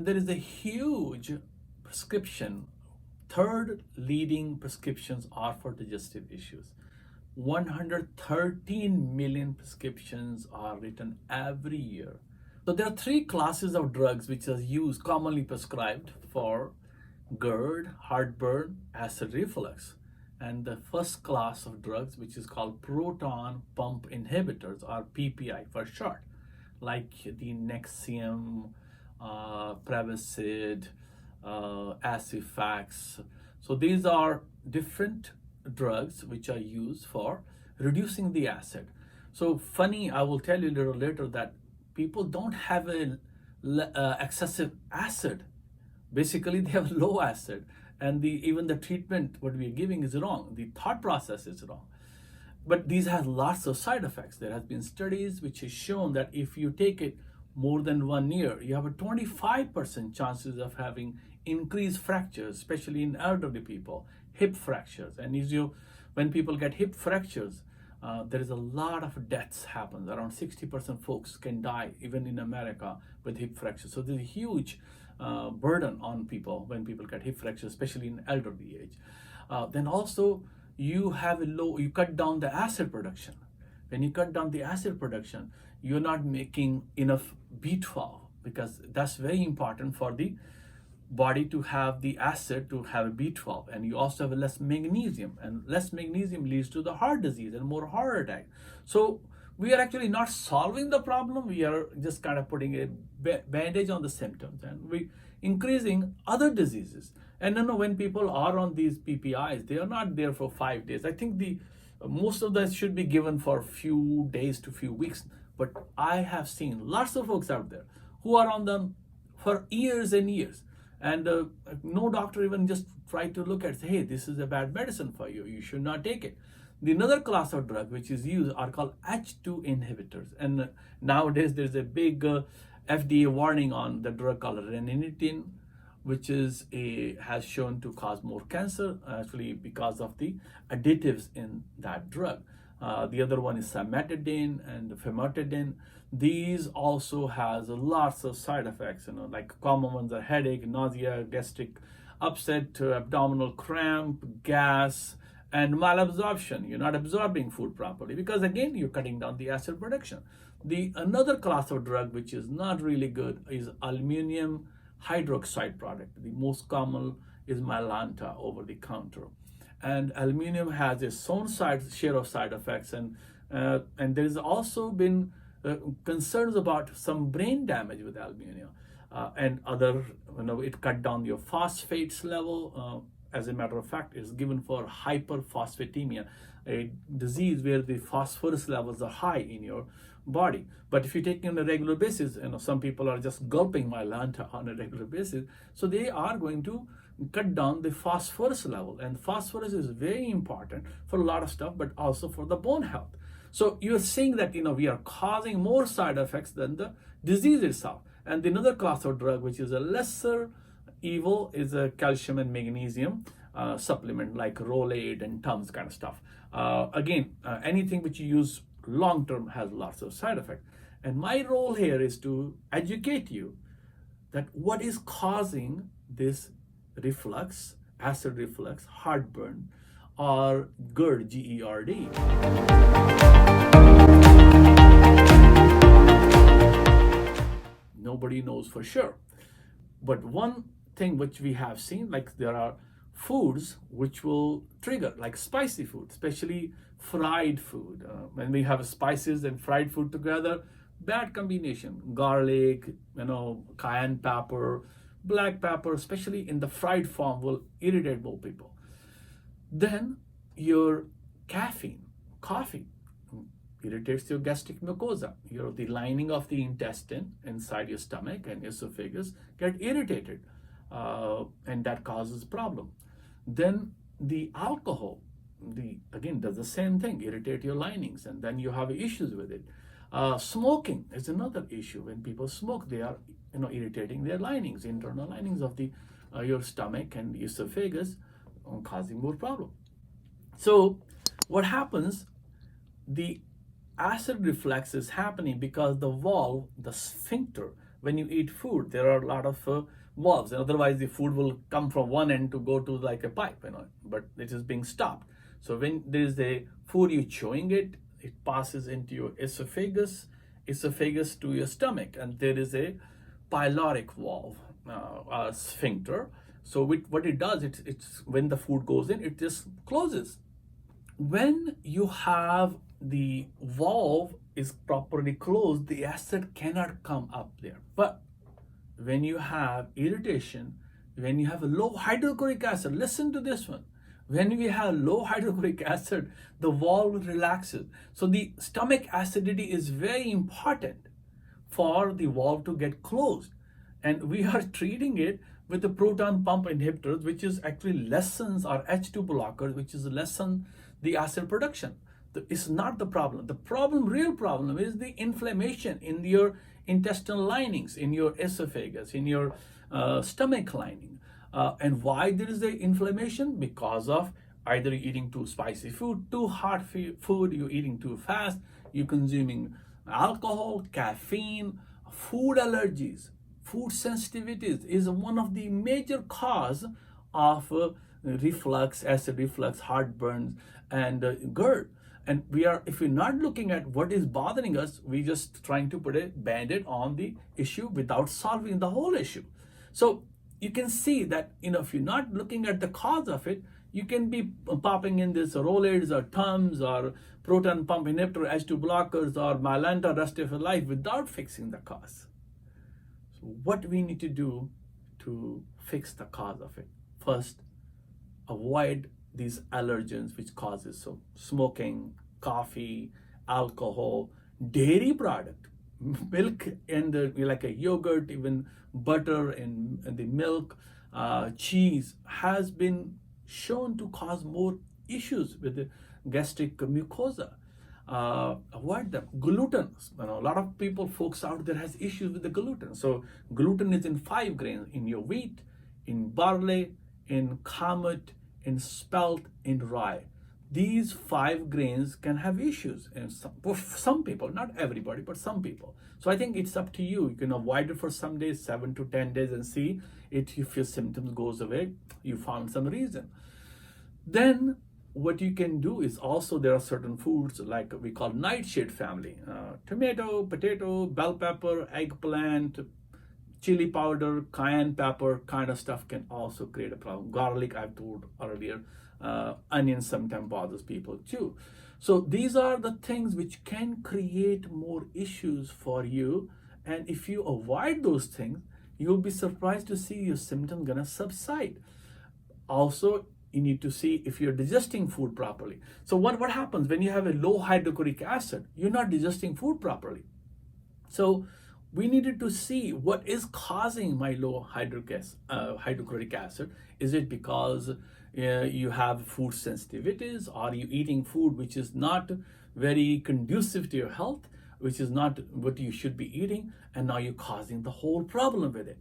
there is a huge prescription. Third leading prescriptions are for digestive issues. 113 million prescriptions are written every year. So there are three classes of drugs which are used, commonly prescribed for GERD, heartburn, acid reflux. And the first class of drugs, which is called proton pump inhibitors, or PPI for short, like the Nexium, Prevacid, Aciphax. So these are different drugs which are used for reducing the acid. So funny, I will tell you a little later that people don't have a excessive acid. Basically, they have low acid, and even the treatment what we are giving is wrong. The thought process is wrong. But these have lots of side effects. There has been studies which has shown that if you take it more than 1 year, you have a 25% chances of having increased fractures, especially in elderly people, hip fractures. And when people get hip fractures, there is a lot of deaths happen. Around 60% folks can die, even in America, with hip fractures. So there's a huge burden on people when people get hip fractures, especially in elderly age. Then also you cut down the acid production. When you cut down the acid production, you're not making enough B12, because that's very important for the body to have the acid to have a B12. And you also have less magnesium, and less magnesium leads to the heart disease and more heart attack. So we are actually not solving the problem. We are just kind of putting a bandage on the symptoms, and we increasing other diseases. And when people are on these PPIs, they are not there for 5 days. I think most of that should be given for a few days to few weeks. But I have seen lots of folks out there who are on them for years and years. And no doctor even just try to look at, say, hey, this is a bad medicine for you. You should not take it. The another class of drug which is used are called H2 inhibitors. And nowadays there's a big FDA warning on the drug called ranitidine, which has shown to cause more cancer, actually because of the additives in that drug. The other one is cimetidine and famotidine. These also has lots of side effects, like common ones are headache, nausea, gastric upset, abdominal cramp, gas, and malabsorption. You're not absorbing food properly because, again, you're cutting down the acid production. Another class of drug which is not really good is aluminum hydroxide product. The most common is Mylanta over the counter. And aluminum has its own share of side effects, and there's also been concerns about some brain damage with aluminum and other. It cut down your phosphates level. As a matter of fact, it's given for hyperphosphatemia, a disease where the phosphorus levels are high in your body. But if you take it on a regular basis, some people are just gulping Mylanta on a regular basis, so they are going to cut down the phosphorus level. And phosphorus is very important for a lot of stuff, but also for the bone health. So you're seeing that we are causing more side effects than the disease itself. And another class of drug which is a lesser evil is a calcium and magnesium supplement like Rolaids and Tums kind of stuff. Again, anything which you use long term has lots of side effects. And my role here is to educate you that what is causing this reflux, acid reflux, heartburn, or GERD, G-E-R-D. Nobody knows for sure. But one thing which we have seen, like there are foods which will trigger, like spicy food, especially fried food. When we have spices and fried food together, bad combination. Garlic, cayenne pepper, black pepper, especially in the fried form, will irritate more people. Then your coffee irritates your gastric mucosa. The lining of the intestine inside your stomach and esophagus get irritated, and that causes problem. Then the alcohol, again, does the same thing, irritate your linings, and then you have issues with it. Smoking is another issue. When people smoke, they are irritating their linings, internal linings of your stomach and esophagus, causing more problem. So what happens, the acid reflux is happening because the valve, the sphincter, when you eat food, there are a lot of valves, and otherwise the food will come from one end to go to like a pipe, but it is being stopped. So when there is a food, you're chewing it, it passes into your esophagus to your stomach, and there is a pyloric valve, sphincter. So what it does, it's when the food goes in, it just closes. When you have the valve is properly closed, the acid cannot come up there. But when you have irritation, when you have a low hydrochloric acid, listen to this one. When we have low hydrochloric acid, the valve relaxes. So the stomach acidity is very important for the valve to get closed. And we are treating it with the proton pump inhibitors, which is actually lessens, or H2 blockers, which is lessen the acid production. It's not the problem. The real problem is the inflammation in your intestinal linings, in your esophagus, in your stomach lining. And why there is the inflammation? Because of either you're eating too spicy food, too hot food, you're eating too fast, you're consuming alcohol, caffeine, food allergies, food sensitivities is one of the major cause of reflux, acid reflux, heartburn, and GERD. And if we're not looking at what is bothering us, we're just trying to put a band-aid on the issue without solving the whole issue. So you can see that, if you're not looking at the cause of it, you can be popping in this Rolaids or Tums or proton pump inhibitor, H2 blockers, or Mylanta rest of your life without fixing the cause. So what we need to do to fix the cause of it? First, avoid these allergens which causes, so smoking, coffee, alcohol, dairy product, milk, and like a yogurt, even butter and the milk, cheese has been shown to cause more issues with the gastric mucosa. Avoid them. Gluten. A lot of folks out there has issues with the gluten. So gluten is in 5 grains, in your wheat, in barley, in kamut, in spelt, in rye. These 5 grains can have issues, and for some people, not everybody, but some people. So I think it's up to you. You can avoid it for some days, 7 to 10 days, and see if your symptoms goes away. You found some reason. Then what you can do is also, there are certain foods like we call nightshade family: tomato, potato, bell pepper, eggplant, chili powder, cayenne pepper kind of stuff can also create a problem. Garlic, I've told earlier. Onion sometimes bothers people too. So these are the things which can create more issues for you. And if you avoid those things, you'll be surprised to see your symptom gonna subside. Also, you need to see if you're digesting food properly. So what happens when you have a low hydrochloric acid? You're not digesting food properly. So we needed to see what is causing my low hydrochloric acid. Is it because you have food sensitivities? Are you eating food which is not very conducive to your health, which is not what you should be eating, and now you're causing the whole problem with it?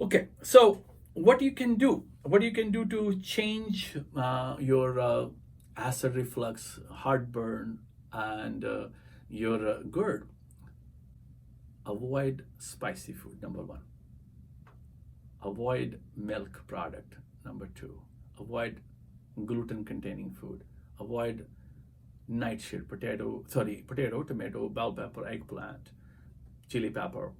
Okay, so what you can do to change your acid reflux, heartburn, and your GERD? Avoid spicy food, number 1. Avoid milk product, number 2. Avoid gluten-containing food. Avoid nightshade, potato, tomato, bell pepper, eggplant, chili pepper.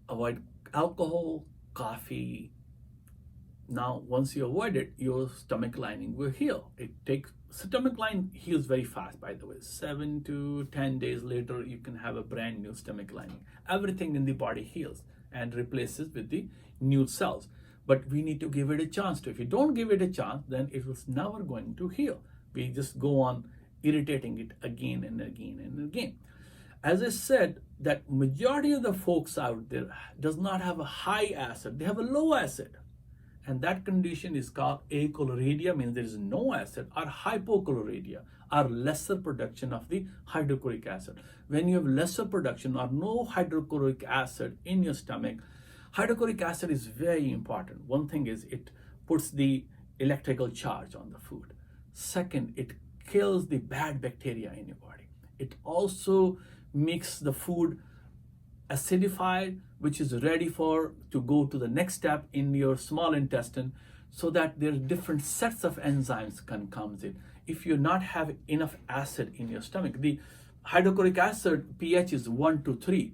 Avoid alcohol, coffee. Now, once you avoid it, your stomach lining will heal. Stomach line heals very fast, by the way. 7 to 10 days later, you can have a brand new stomach lining. Everything in the body heals and replaces with the new cells. But we need to give it a chance to. If you don't give it a chance, then it was never going to heal. We just go on irritating it again and again and again. As I said, that majority of the folks out there does not have a high acid, they have a low acid. And that condition is called achloradia, means there is no acid, or hypochlorhydria, or lesser production of the hydrochloric acid. When you have lesser production or no hydrochloric acid in your stomach, hydrochloric acid is very important. One thing is it puts the electrical charge on the food. Second, it kills the bad bacteria in your body. It also makes the food acidified, which is ready for to go to the next step in your small intestine, so that there are different sets of enzymes can comes in. If you not have enough acid in your stomach, the hydrochloric acid pH is 1 to 3,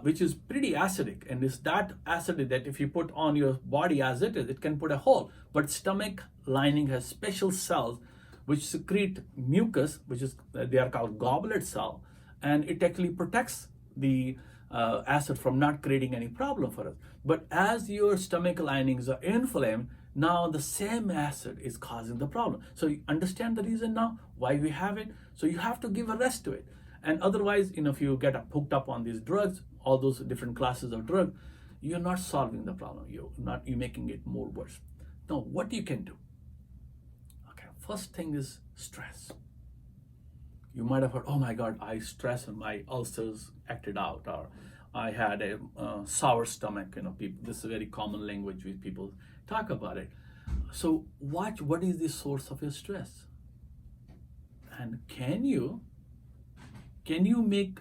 which is pretty acidic, and it's that acidic that if you put on your body as it is, it can put a hole. But stomach lining has special cells which secrete mucus, which is they are called goblet cell, and it actually protects the acid from not creating any problem for us. But as your stomach linings are inflamed, now the same acid is causing the problem. So you understand the reason now why we have it. So you have to give a rest to it. And otherwise, if you get hooked up on these drugs, all those different classes of drug, you're not solving the problem. You're making it more worse. Now, what you can do? Okay, first thing is stress. You might have heard, oh my God, I stress and my ulcers acted out, or I had a sour stomach. People, this is a very common language with people talk about it. So watch what is the source of your stress, and can you make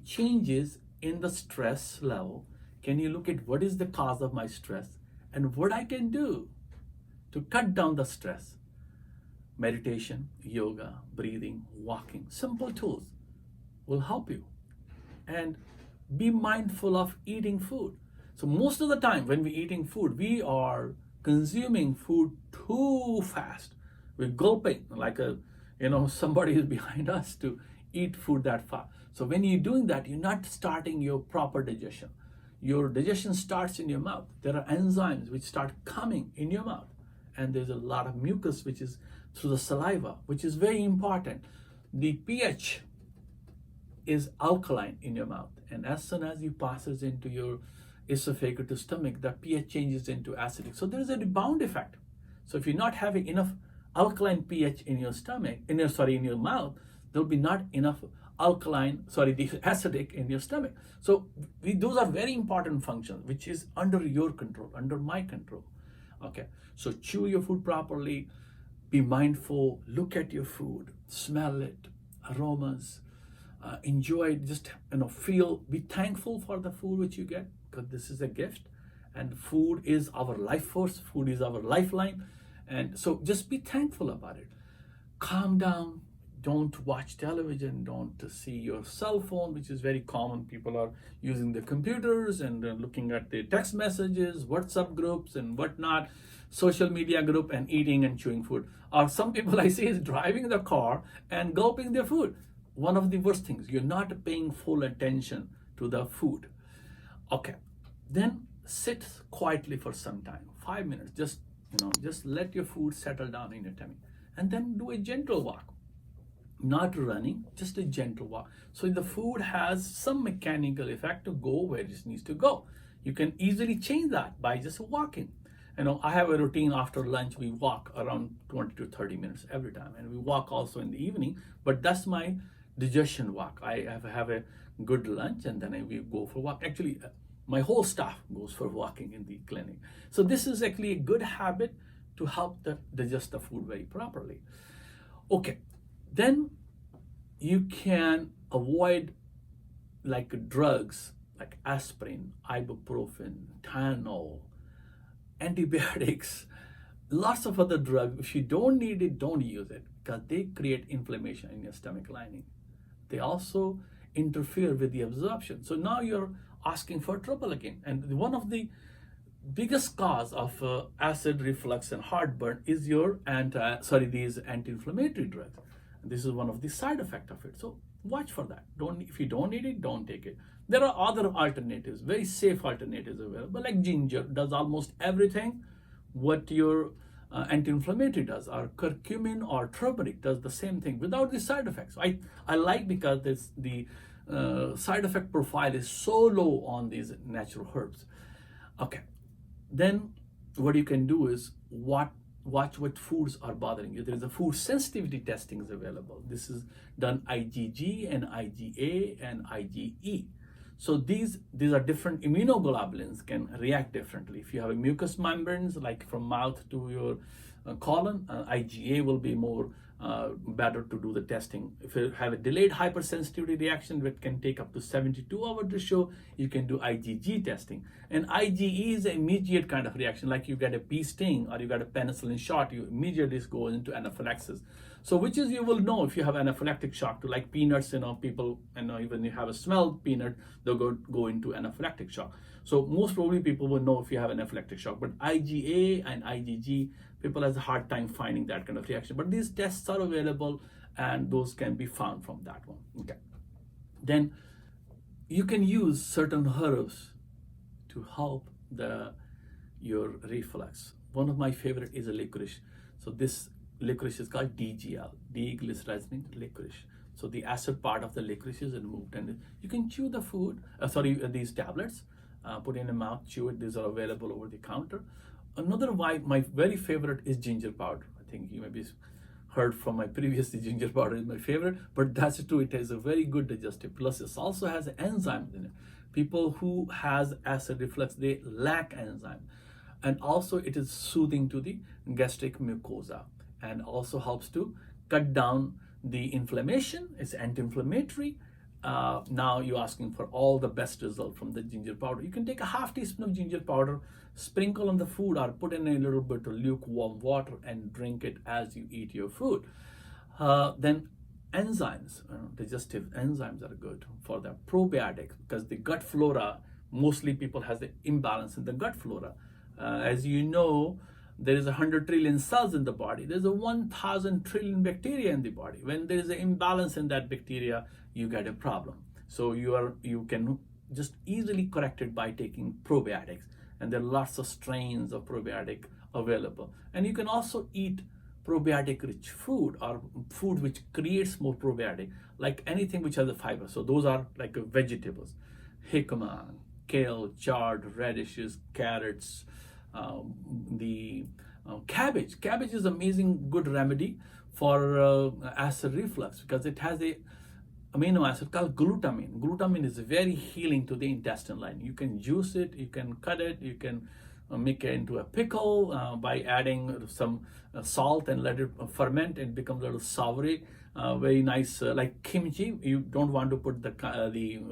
changes in the stress level? Can you look at what is the cause of my stress and what I can do to cut down the stress? Meditation, yoga, breathing, walking, simple tools will help you. And be mindful of eating food. So most of the time when we're eating food, we are consuming food too fast. We're gulping like somebody is behind us to eat food that fast. So when you're doing that, you're not starting your proper digestion. Your digestion starts in your mouth. There are enzymes which start coming in your mouth. And there's a lot of mucus which is through the saliva, which is very important. The pH is alkaline in your mouth. And as soon as it passes into your esophagus to stomach, the pH changes into acidic. So there is a rebound effect. So if you're not having enough alkaline pH in your stomach, in your mouth, there'll be not enough the acidic in your stomach. So those are very important functions, which is under your control, under my control. Okay, so chew your food properly, be mindful, look at your food, smell it, aromas, enjoy it, just feel, be thankful for the food which you get, because this is a gift, and food is our life force, food is our lifeline, and so just be thankful about it. Calm down. Don't watch television, don't see your cell phone, which is very common. People are using their computers and looking at the text messages, WhatsApp groups and whatnot, social media group, and eating and chewing food. Or some people I see is driving the car and gulping their food. One of the worst things, you're not paying full attention to the food. Okay, then sit quietly for some time, 5 minutes, just let your food settle down in your tummy, and then do a gentle walk. Not running, just a gentle walk. So the food has some mechanical effect to go where it needs to go. You can easily change that by just walking. I have a routine after lunch. We walk around 20 to 30 minutes every time, and we walk also in the evening, but that's my digestion walk. I have a good lunch, and then we go for a walk. Actually, my whole staff goes for walking in the clinic. So this is actually a good habit to help digest the food very properly. Okay. Then you can avoid drugs like aspirin, ibuprofen, Tylenol, antibiotics, lots of other drugs. If you don't need it, don't use it, because they create inflammation in your stomach lining. They also interfere with the absorption. So now you're asking for trouble again. And one of the biggest cause of acid reflux and heartburn is these anti-inflammatory drugs. This is one of the side effects of it. So watch for that. If you don't need it, don't take it. There are other alternatives, very safe alternatives available, like ginger does almost everything what your anti-inflammatory does, or curcumin or turmeric does the same thing without the side effects. I like, because the side effect profile is so low on these natural herbs. Okay, then what you can do is watch what foods are bothering you. There is a food sensitivity testing is available. This is done IgG and IgA and IgE. So these are different immunoglobulins can react differently. If you have a mucous membranes, like from mouth to your colon, IgA will be more better to do the testing. If you have a delayed hypersensitivity reaction, which can take up to 72 hours to show, you can do IgG testing. And IgE is an immediate kind of reaction, like you get a bee sting or you got a penicillin shot, you immediately go into anaphylaxis. So which is, you will know if you have anaphylactic shock to, like peanuts, people, even you have a smelled peanut, they'll go into anaphylactic shock. So most probably people will know if you have anaphylactic shock, but IgA and IgG, people has a hard time finding that kind of reaction. But these tests are available and those can be found from that one. Okay. Then you can use certain herbs to help your reflux. One of my favorite is a licorice. So this licorice is called DGL, D-glycyrrhizine licorice. So the acid part of the licorice is removed, and you can chew the these tablets, put in a mouth, chew it. These are available over the counter. Another my very favorite is ginger powder. I think you maybe heard from my previous ginger powder is my favorite, but that's true. It has a very good digestive. Plus, it also has enzymes in it. People who has acid reflux, they lack enzyme, and also it is soothing to the gastric mucosa, and also helps to cut down the inflammation. It's anti-inflammatory. Now you're asking for all the best result from the ginger powder. You can take a half teaspoon of ginger powder, sprinkle on the food, or put in a little bit of lukewarm water and drink it as you eat your food. Then enzymes, digestive enzymes are good for the probiotics, because the gut flora, mostly people has the imbalance in the gut flora. As you know, there is 100 trillion cells in the body. There's a 1,000 trillion bacteria in the body. When there is an imbalance in that bacteria, you get a problem. So you can just easily correct it by taking probiotics. And there are lots of strains of probiotic available. And you can also eat probiotic rich food, or food which creates more probiotic, like anything which has a fiber. So those are like vegetables, jicama, kale, chard, radishes, carrots, cabbage. Cabbage is amazing good remedy for acid reflux, because it has a amino acid called glutamine. Glutamine is very healing to the intestine line. You can juice it, you can cut it, you can make it into a pickle by adding some salt and let it ferment and become a little soury. Very nice, like kimchi. You don't want to put the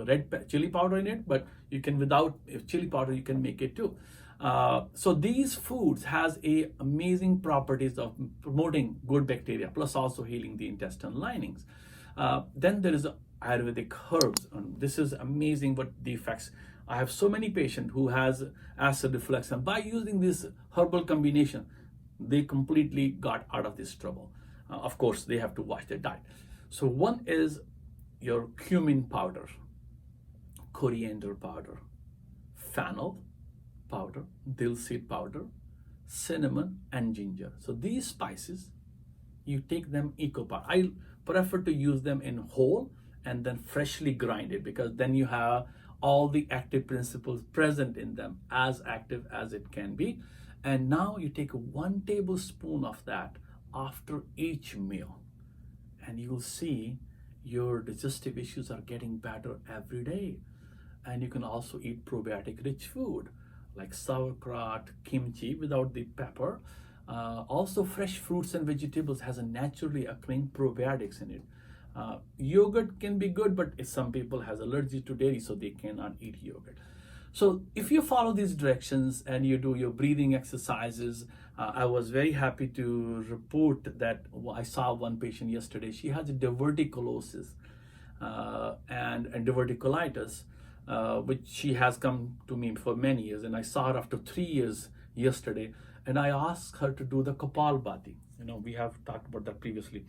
red chili powder in it, but you can, without chili powder, you can make it too. So these foods has amazing properties of promoting good bacteria, plus also healing the intestinal linings. Then there is Ayurvedic herbs, and this is amazing what the effects. I have so many patients who has acid reflux, and by using this herbal combination, they completely got out of this trouble. Of course, they have to watch their diet. So one is your cumin powder, coriander powder, fennel powder, dill seed powder, cinnamon, and ginger. So these spices, you take them eco-powder. I prefer to use them in whole and then freshly grind it, because then you have all the active principles present in them, as active as it can be. And now you take 1 tablespoon of that after each meal, and you'll see your digestive issues are getting better every day. And you can also eat probiotic rich food like sauerkraut, kimchi without the pepper. Also, fresh fruits and vegetables has a naturally occurring probiotics in it. Yogurt can be good, but some people has allergy to dairy, so they cannot eat yogurt. So if you follow these directions and you do your breathing exercises, I was very happy to report that I saw one patient yesterday. She has diverticulosis and diverticulitis, which she has come to me for many years, and I saw her after 3 years yesterday, and I asked her to do the Kapalbhati. We have talked about that previously.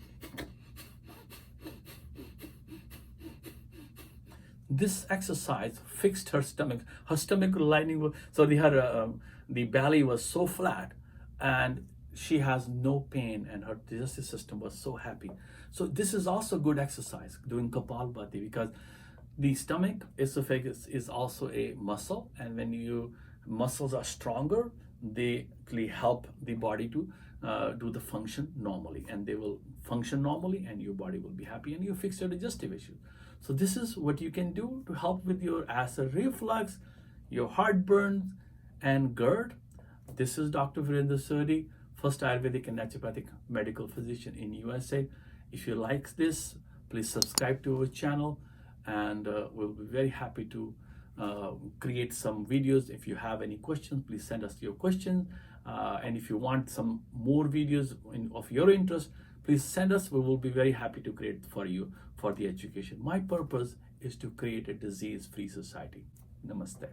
This exercise fixed her stomach. Her stomach lining was, so the belly was so flat, and she has no pain, and her digestive system was so happy. So this is also good exercise, doing Kapalbhati, because the stomach, esophagus is also a muscle, and when your muscles are stronger, they actually help the body to do the function normally, and they will function normally, and your body will be happy, and you fix your digestive issues. So this is what you can do to help with your acid reflux, your heartburn, and GERD. This is Dr. Virendra Suri first Ayurvedic and naturopathic medical physician in USA. If you like this, please subscribe to our channel, and we'll be very happy to create some videos. If you have any questions, please send us your questions. And if you want some more videos of your interest, please send us. We will be very happy to create for you for the education. My purpose is to create a disease-free society. Namaste.